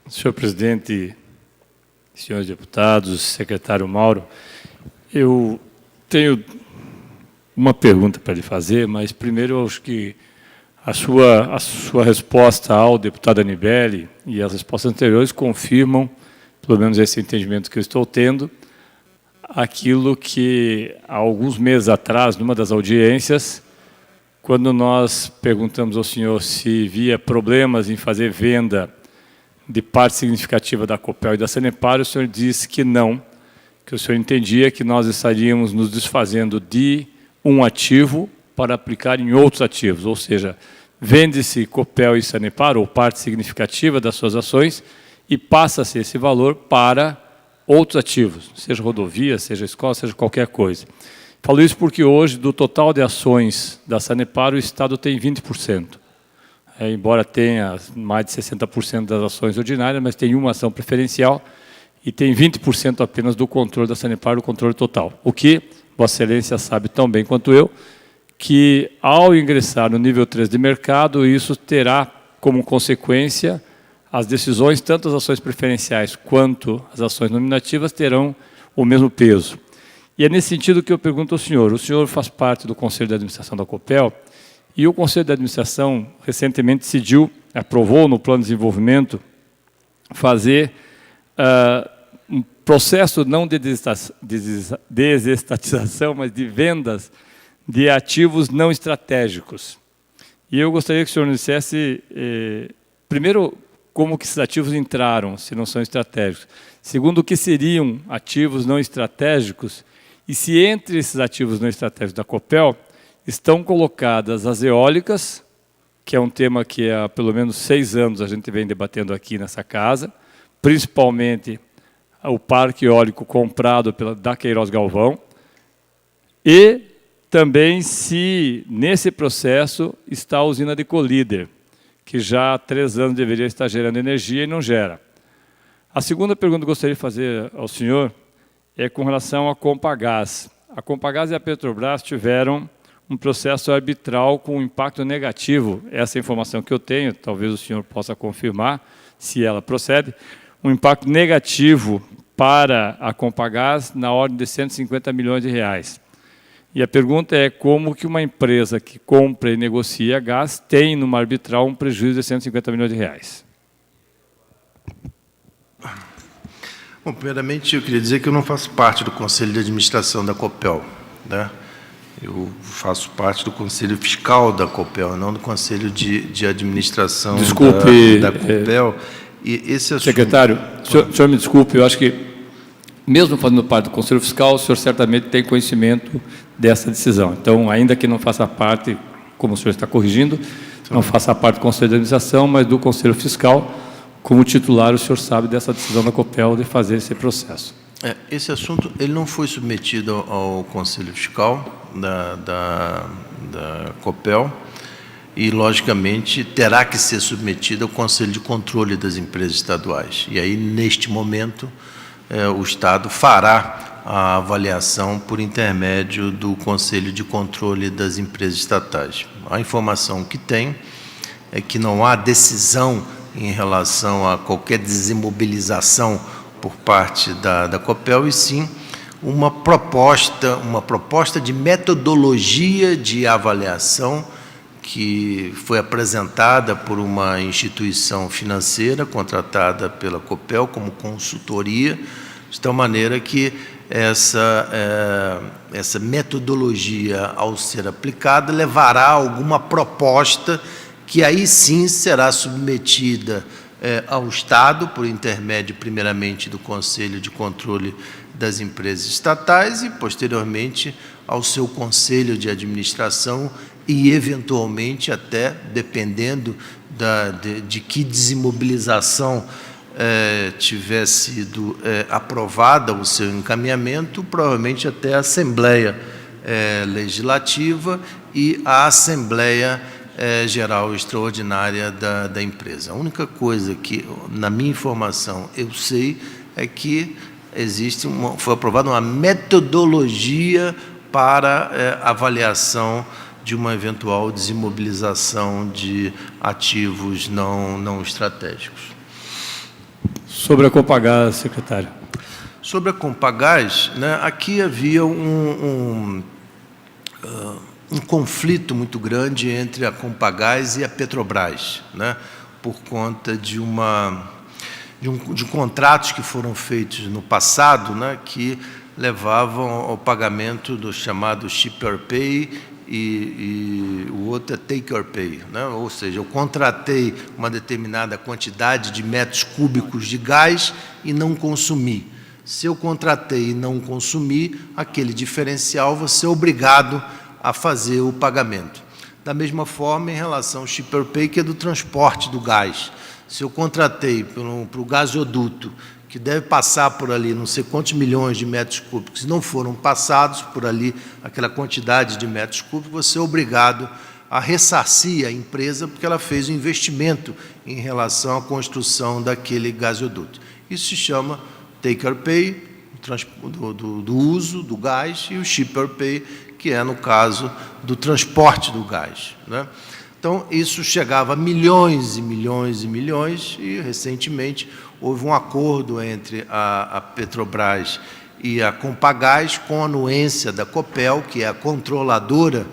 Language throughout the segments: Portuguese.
Senhor presidente, senhores deputados, secretário Mauro, eu tenho uma pergunta para lhe fazer, mas primeiro eu acho que a sua resposta ao deputado Anibele e as respostas anteriores confirmam, pelo menos esse entendimento que eu estou tendo, aquilo que há alguns meses atrás, numa das audiências, quando nós perguntamos ao senhor se via problemas em fazer venda de parte significativa da Copel e da Sanepar, o senhor disse que não, que o senhor entendia que nós estaríamos nos desfazendo de um ativo para aplicar em outros ativos, ou seja, vende-se Copel e Sanepar, ou parte significativa das suas ações, e passa-se esse valor para outros ativos, seja rodovia, seja escola, seja qualquer coisa. Falo isso porque hoje, do total de ações da Sanepar, o Estado tem 20%. Embora tenha mais de 60% das ações ordinárias, mas tem uma ação preferencial e tem 20% apenas do controle da Sanepar, o controle total. O que Vossa Excelência sabe tão bem quanto eu, que ao ingressar no nível 3 de mercado, isso terá como consequência as decisões, tanto as ações preferenciais quanto as ações nominativas, terão o mesmo peso. E é nesse sentido que eu pergunto ao senhor. O senhor faz parte do Conselho de Administração da Copel, e o Conselho de Administração recentemente decidiu, aprovou no Plano de Desenvolvimento, fazer um processo não de desestatização, mas de vendas de ativos não estratégicos. E eu gostaria que o senhor nos dissesse, primeiro, como que esses ativos entraram, se não são estratégicos. Segundo, o que seriam ativos não estratégicos, e se entre esses ativos não estratégicos da Copel estão colocadas as eólicas, que é um tema que há pelo menos 6 anos a gente vem debatendo aqui nessa casa, principalmente o parque eólico comprado da Queiroz Galvão, e também se nesse processo está a usina de Colíder, que já há 3 anos deveria estar gerando energia e não gera. A segunda pergunta que eu gostaria de fazer ao senhor é com relação à Compagás. A Compagás e a Petrobras tiveram um processo arbitral com um impacto negativo, essa é a informação que eu tenho, talvez o senhor possa confirmar, se ela procede, um impacto negativo para a Compagás na ordem de 150 milhões de reais. E a pergunta é como que uma empresa que compra e negocia gás tem, numa arbitral, um prejuízo de 150 milhões de reais. Bom, primeiramente, eu queria dizer que eu não faço parte do Conselho de Administração da Copel, né? Eu faço parte do Conselho Fiscal da Copel, não do Conselho de Administração da Copel. E esse assunto... Secretário, o senhor me desculpe, eu acho que, mesmo fazendo parte do Conselho Fiscal, o senhor certamente tem conhecimento dessa decisão. Então, ainda que não faça parte, como o senhor está corrigindo, não faça parte do Conselho de Administração, mas do Conselho Fiscal, como titular, o senhor sabe dessa decisão da Copel de fazer esse processo. Esse assunto ele não foi submetido ao Conselho Fiscal da Copel e, logicamente, terá que ser submetido ao Conselho de Controle das Empresas Estaduais. E aí, neste momento, o Estado fará a avaliação por intermédio do Conselho de Controle das Empresas Estatais. A informação que tem é que não há decisão em relação a qualquer desimobilização por parte da Copel, e sim uma proposta de metodologia de avaliação que foi apresentada por uma instituição financeira contratada pela Copel como consultoria, de tal maneira que essa metodologia, ao ser aplicada, levará a alguma proposta que aí sim será submetida ao Estado, por intermédio, primeiramente, do Conselho de Controle das Empresas Estatais e, posteriormente, ao seu Conselho de Administração e, eventualmente, até, dependendo de que desimobilização tiver sido aprovada o seu encaminhamento, provavelmente até a Assembleia Legislativa e a Assembleia Geral Extraordinária da empresa. A única coisa que, na minha informação, eu sei é que foi aprovada uma metodologia para avaliação de uma eventual desimobilização de ativos não estratégicos. Sobre a Compagás, secretário. Sobre a Compagás, né, aqui havia um conflito muito grande entre a Compagás e a Petrobras, né, por conta de contratos que foram feitos no passado, né, que levavam ao pagamento do chamado shipper pay e o outro é take or pay, né? Ou seja, eu contratei uma determinada quantidade de metros cúbicos de gás e não consumi. Se eu contratei e não consumi, aquele diferencial você é obrigado a fazer o pagamento. Da mesma forma, em relação ao shipper pay, que é do transporte do gás. Se eu contratei para o gasoduto, que deve passar por ali não sei quantos milhões de metros cúbicos, e não foram passados por ali aquela quantidade de metros cúbicos, você é obrigado a ressarcir a empresa porque ela fez um investimento em relação à construção daquele gasoduto. Isso se chama take or pay, do uso do gás, e o shipper pay, que é, no caso, do transporte do gás, né? Então, isso chegava a milhões e milhões e milhões, e, recentemente, houve um acordo entre a Petrobras e a Compagás, com a anuência da Copel, que é a controladora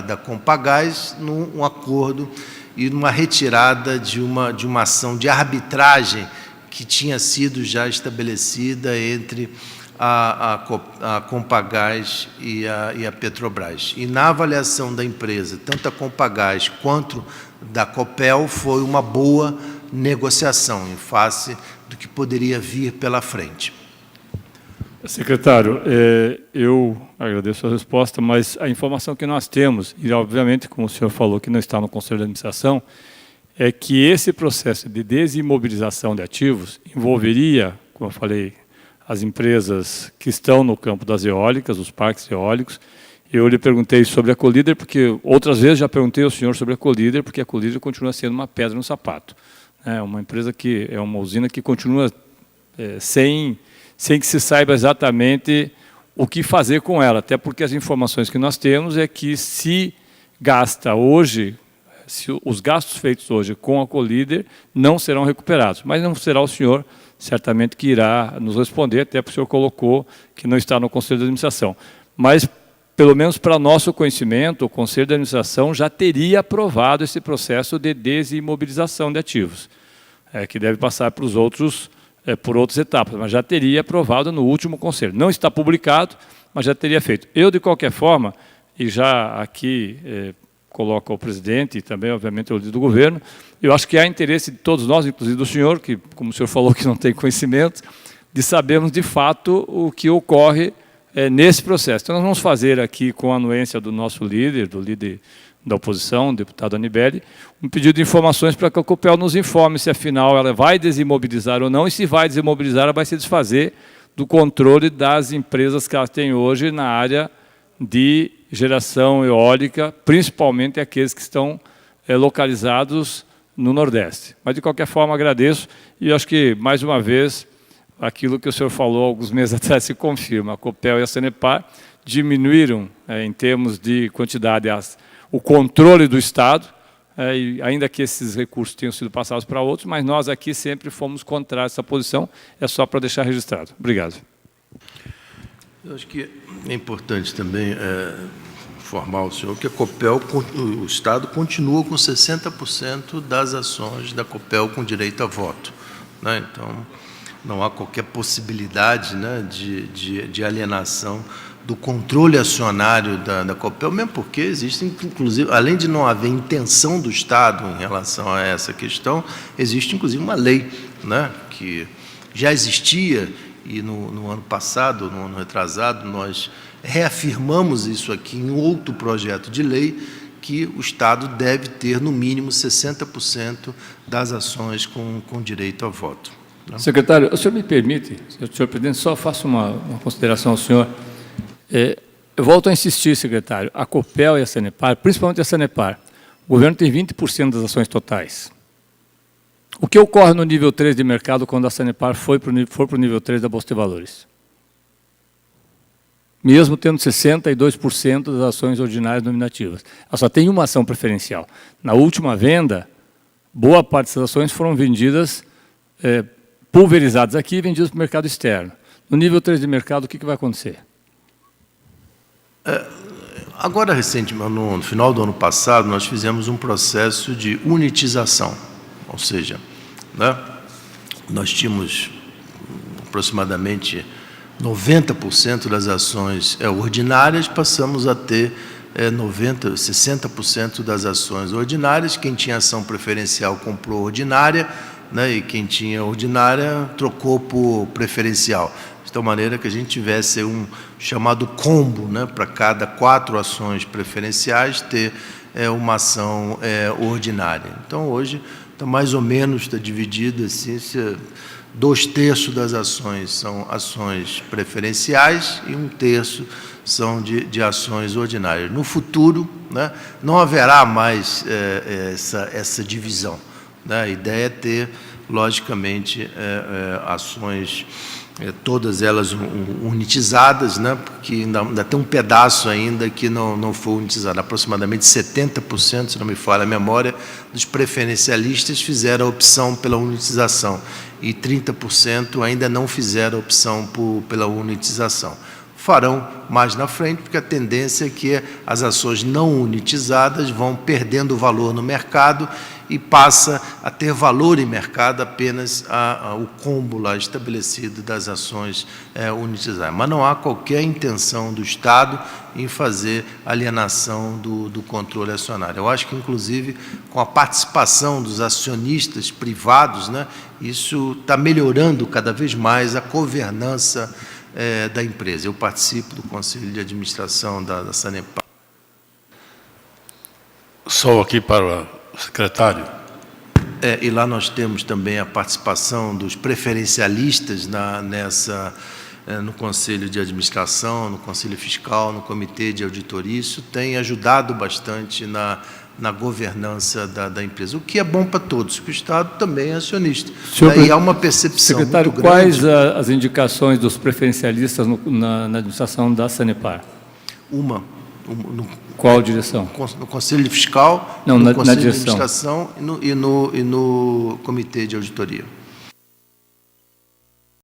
da Compagás, num acordo e numa retirada de uma ação de arbitragem que tinha sido já estabelecida entre a Compagás e a Petrobras. E na avaliação da empresa, tanto a Compagás quanto da Copel, foi uma boa negociação em face do que poderia vir pela frente. Secretário, eu agradeço a resposta, mas a informação que nós temos, e obviamente, como o senhor falou, que não está no Conselho de Administração, é que esse processo de desimobilização de ativos envolveria, como eu falei, as empresas que estão no campo das eólicas, os parques eólicos. Eu lhe perguntei sobre a Colíder, porque outras vezes já perguntei ao senhor sobre a Colíder, porque a Colíder continua sendo uma pedra no sapato. É uma empresa que é uma usina que continua sem que se saiba exatamente o que fazer com ela, até porque as informações que nós temos é que se gasta hoje, se os gastos feitos hoje com a Colíder não serão recuperados, mas não será o senhor certamente que irá nos responder, até porque o senhor colocou que não está no Conselho de Administração. Mas, pelo menos para nosso conhecimento, o Conselho de Administração já teria aprovado esse processo de desimobilização de ativos, que deve passar para os outros, por outras etapas, mas já teria aprovado no último Conselho. Não está publicado, mas já teria feito. Eu, de qualquer forma, e já aqui coloco ao presidente e também, obviamente, ao líder do governo, eu acho que há interesse de todos nós, inclusive do senhor, que, como o senhor falou, que não tem conhecimento, de sabermos, de fato, o que ocorre nesse processo. Então, nós vamos fazer aqui, com a anuência do nosso líder, do líder da oposição, o deputado Anibeli, um pedido de informações para que a Copel nos informe se, afinal, ela vai desimobilizar ou não, e se vai desimobilizar, ela vai se desfazer do controle das empresas que ela tem hoje na área de geração eólica, principalmente aqueles que estão localizados no Nordeste. Mas, de qualquer forma, agradeço e acho que, mais uma vez, aquilo que o senhor falou alguns meses atrás se confirma. A Copel e a Sanepar diminuíram, em termos de quantidade, o controle do Estado, e ainda que esses recursos tenham sido passados para outros, mas nós aqui sempre fomos contra essa posição, é só para deixar registrado. Obrigado. Eu acho que é importante também informar o senhor que a Copel, o Estado, continua com 60% das ações da Copel com direito a voto, né? Então, não há qualquer possibilidade, né, de alienação do controle acionário da Copel, mesmo porque existe, inclusive, além de não haver intenção do Estado em relação a essa questão, existe, inclusive, uma lei, né, que já existia, e no ano passado, no ano retrasado, nós reafirmamos isso aqui em outro projeto de lei, que o Estado deve ter, no mínimo, 60% das ações com direito a voto. Né? Secretário, o senhor me permite, senhor presidente, só faço uma consideração ao senhor. Eu volto a insistir, secretário, a Copel e a Sanepar, principalmente a Sanepar, o governo tem 20% das ações totais. O que ocorre no nível 3 de mercado quando a Sanepar for para o nível 3 da Bolsa de Valores? Mesmo tendo 62% das ações ordinárias nominativas. Ela só tem uma ação preferencial. Na última venda, boa parte das ações foram vendidas pulverizados aqui e vendidos para o mercado externo. No nível 3 de mercado, o que vai acontecer? Agora, recentemente, no final do ano passado, nós fizemos um processo de unitização, ou seja, né, nós tínhamos aproximadamente 90% das ações ordinárias, passamos a ter 60% das ações ordinárias. Quem tinha ação preferencial comprou ordinária, né, e quem tinha ordinária trocou por preferencial, de tal maneira que a gente tivesse um chamado combo, né, para cada 4 ações preferenciais ter uma ação ordinária. Então, hoje, mais ou menos está dividido assim, 2/3 das ações são ações preferenciais e 1/3 são de ações ordinárias. No futuro, né, não haverá mais essa divisão, né? A ideia é ter, logicamente, ações, todas elas unitizadas, né, porque ainda tem um pedaço ainda que não foi unitizado. Aproximadamente 70%, se não me falha a memória, dos preferencialistas fizeram a opção pela unitização e 30% ainda não fizeram a opção pela unitização. Farão mais na frente, porque a tendência é que as ações não unitizadas vão perdendo valor no mercado e passa a ter valor em mercado apenas o combo lá estabelecido das ações unitizadas. Mas não há qualquer intenção do Estado em fazer alienação do controle acionário. Eu acho que, inclusive, com a participação dos acionistas privados, né, isso está melhorando cada vez mais a governança da empresa. Eu participo do Conselho de Administração da Sanepar. Só aqui para o secretário. E lá nós temos também a participação dos preferencialistas no Conselho de Administração, no Conselho Fiscal, no Comitê de Auditoria. Isso tem ajudado bastante na governança da empresa, o que é bom para todos, porque o Estado também é acionista. E há uma percepção secretário, muito grande. quais as indicações dos preferencialistas na administração da Sanepar? Qual direção? No Conselho Fiscal, não, no na Conselho de direção. Administração e no Comitê de Auditoria.